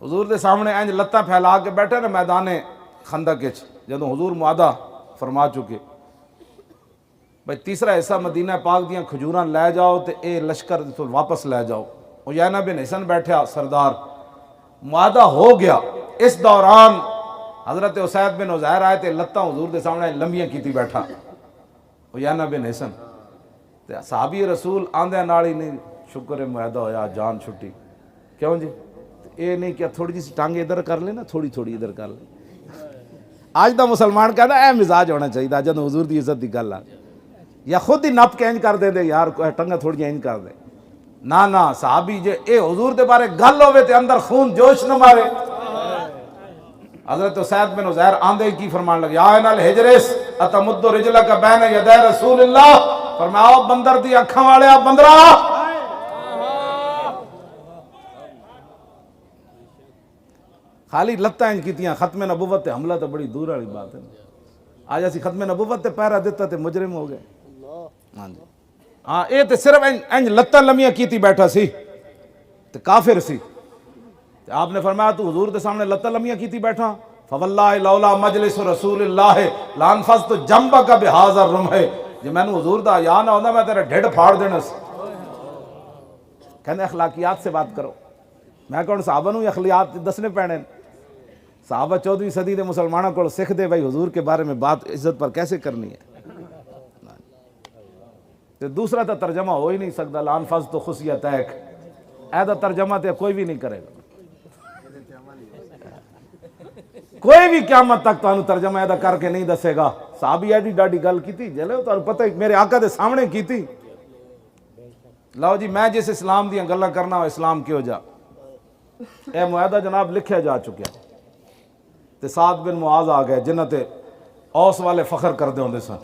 حضور دے سامنے انج لتاں پھیلا کے بیٹھے نا میدان خندق وچ، جدوں حضور معاہدہ فرما چکے بھائی تیسرا حصہ مدینہ پاک دیاں کھجوراں لے جاؤ تے اے لشکر واپس لے جاؤ۔ عیینہ بن حصن بیٹھا سردار، معاہدہ ہو گیا۔ اس دوران حضرت اسید بن عزیر آئے تے لتاں حضور دے سامنے لمبیاں کیتی بیٹھا عیینہ بن حصن، تے صحابی رسول آندے نال ہی نہیں شکر ہے معاہدہ ہویا، جان چھٹی۔ کیوں جی؟ اے نہیں کہ تھوڑی جی سی ٹانگ ادھر کر لے نا، تھوڑی تھوڑی ادھر کر لے۔ آج دا مسلمان کہنا اے مزاج ہونا چاہیے جدوں حضور دی عزت دی گل آ، یا خود ہی نپ کے انج کر دے یار ٹنگا تھوڑی انج کر دے۔ نہ صحابی جے اے حضور دے بارے گل ہوئے تے اندر خون جوش نہ مارے۔ حضرت اسید بن عزیر آندے کی فرمان لگے، یا انل ہجرس اتمد رجلک بین یدی رسول اللہ، فرمایا بندر دی اکھاں والے بندرا، خالی لتاں انج کیتیاں، ختم نبوت تے حملہ تو بڑی دور والی بات ہے۔ آج اسی ختم نبوت تے پہرا دیتا تے مجرم ہو گئے۔ ہاں جی ہاں، اے تے صرف انج لتاں لمیاں کیتی بیٹھا سی تے کافر سی، تے آپ نے فرمایا تو حضور دے سامنے لتاں لمیاں کیتی بیٹھا، فواللہ لولا مجلس رسول اللہ لانفذت جنبک بہذا الرمح، جے مینوں حضور دا یا نہ ہوندا میں تیرا ڈھڈ پھاڑ دینا سی۔ کہندے اخلاقیات سے بات کرو، میں کہوں صحابہ نوں اخلاقیات دسنے پینے۔ صحابہ 14ویں صدی دے مسلمانوں کو سکھ دے بھائی حضور کے بارے میں بات عزت پر کیسے کرنی ہے۔ تے دوسرا تو ترجمہ ہو ہی نہیں سکتا، لانفذ تو خصیتک، اے دا ترجمہ تے کوئی بھی نہیں کرے گا، کوئی بھی قیامت تک تو ترجمہ ادا کر کے نہیں دسے گا۔ صحابی ایڈی ڈاڈی گل کیتی جلے تو پتہ میرے آقا دے سامنے کیتی۔ لو جی میں جس اسلام دیاں گلاں کرنا وہ اسلام کیوں جا، اے معاہدہ جناب لکھیا جا چکیا۔ تے سعد بن معاذ آ گئے جنہ تے اوس والے فخر کردے ہوندے سن۔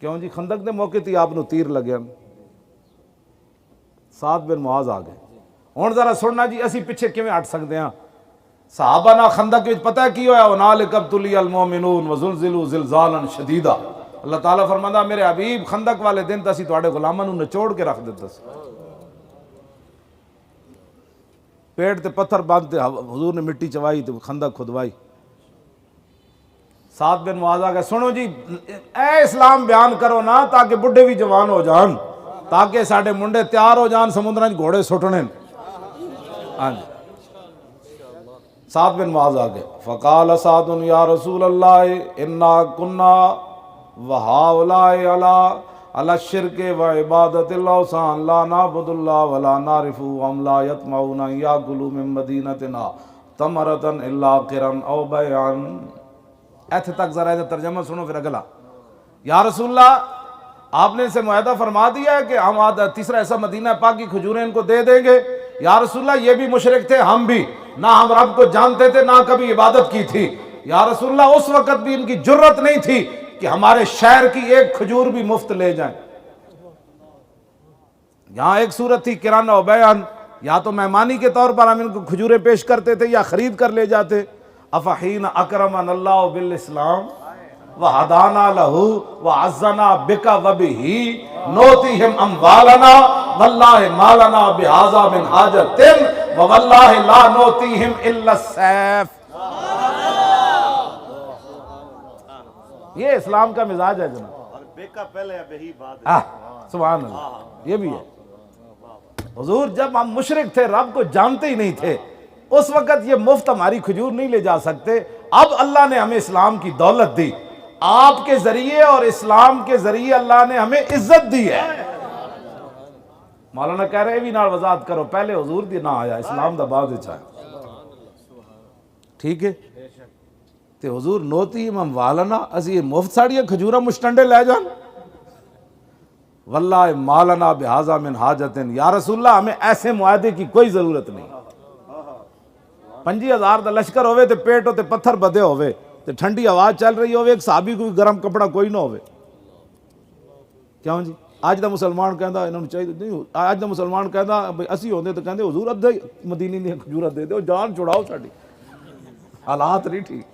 کیوں جی؟ خندق دے موقع تے آپ نو تیر لگیا، سعد بن معاذ آ گئے۔ ہن ذرا سننا جی اسی پیچھے کیویں ہٹ سکدے ہاں۔ صحابہ نا خندق وچ پتہ کی ہویا، ہنالک ابتلی المومنون وزلزلوا زلزالا شدیدا۔ اللہ تعالیٰ فرماندا میرے حبیب خندق والے دن تے اسی تواڈے غلاماں نوں نچوڑ کے رکھ دتا سی، پیٹ تے پتھر باندھ تے حضور نے مٹی چوائی تے خندق کھدوائی۔ سعد بن معاذ آ گئے، سنو جی اے اسلام بیان کرو نا تاکہ بڈھے بھی جوان ہو جان، تاکہ ساڈے منڈے تیار ہو جان سمندراں وچ گھوڑے سٹنے۔ ہاں جی سعد بن معاذ آ گئے، فقال سعد یا رسول اللہ انا کنا وہؤلاء علی الشرک وعبادۃ الاوثان لا نعبد اللہ ولا نعرف ہم لا یطمعون ان یاکلوا من مدینتنا تمرۃ الا قرا او بیعا۔ ایتھے تک ذرا ترجمہ سنو پھر اگلا۔ یا رسول اللہ آپ نے اسے معاہدہ فرما دیا ہے کہ ہم تیسرا ایسا مدینہ پاک کی کھجوریں ان کو دے دیں گے۔ یا رسول اللہ یہ بھی مشرک تھے، ہم بھی، نہ ہم رب کو جانتے تھے نہ کبھی عبادت کی تھی۔ یا رسول اللہ اس وقت بھی ان کی جرت نہیں تھی کہ ہمارے شہر کی ایک کھجور بھی مفت لے جائیں۔ یہاں ایک صورت تھی کرانہ و بیعن، یا تو مہمانی کے طور پر ہم ان کو کھجوریں پیش کرتے تھے یا خرید کر لے جاتے۔ افحین اکرمنا اللہ بالاسلام وہدانا لہ وعزنا بک وبہ نوتیہم اموالنا واللہ ما لنا بہذا من حاجۃ وواللہ لا نوتیہم الا السیف۔ یہ اسلام کا مزاج ہے جناب، سبحان اللہ، یہ بھی ہے۔ حضور جب ہم مشرک تھے رب کو جانتے ہی نہیں تھے اس وقت یہ مفت ہماری کھجور نہیں لے جا سکتے۔ اب اللہ نے ہمیں اسلام کی دولت دی، آپ کے ذریعے اور اسلام کے ذریعے اللہ نے ہمیں عزت دی ہے۔ مولانا کہہ رہے بھی نال وضاحت کرو، پہلے حضور دی نہ آیا، اسلام دا بعد وچ آیا، ٹھیک ہے؟ تے حضور نوتی امام والنا اسی یہ مفت ساڑیاں کھجورا مشٹنڈے لے جان، واللہ مالنا بہذا من حاجت۔ یا رسول اللہ ہمیں ایسے معاہدے کی کوئی ضرورت نہیں۔ 50,000 دا لشکر ہوئے تے پیٹ ہوتے پتھر بدے ہوئے تے ٹھنڈی ہوا چل رہی ہوئے، ایک صحابی کوئی گرم کپڑا کوئی نہ ہوئے۔ کیوں جی؟ آج دا مسلمان کہندا انہوں چاہیے نہیں، آج دا مسلمان کہندا بھئی اسی ہوندے تو کہندے حضور ادھا مدینے دی کھجورا دے دو، جان چھڑاؤ ساڈی، حالات نہیں ٹھیک۔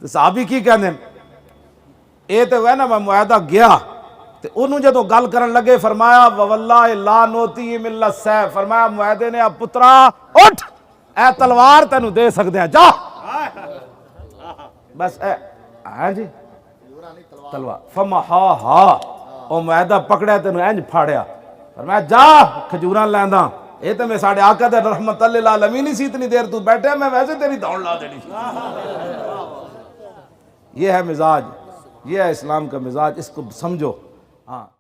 تو صحابی کی کہندے اے تے ہے نا میں معاہدہ گیا تے انہوں جدو گل کرن لگے فرمایا واللہ لا نوتی الا السیف، فرمایا معاہدے نے اب پترا اٹھ، اے تلوار تینوں دے سکتے ہیں، جا بس اے ہاں جی تلوار فمحاہا، او معاہدہ پکڑیا تینوں اینج پھاڑیا، فرمایا جا کھجوراں لیندا، اے تے میں ساڑھے آقا دے رحمت للعالمین ہی سی، اتنی دیر تو بیٹھے میں ویسے تیری دوڑ لا دینی سی۔ یہ ہے مزاج، یہ ہے اسلام کا مزاج، اس کو سمجھو۔ ہاں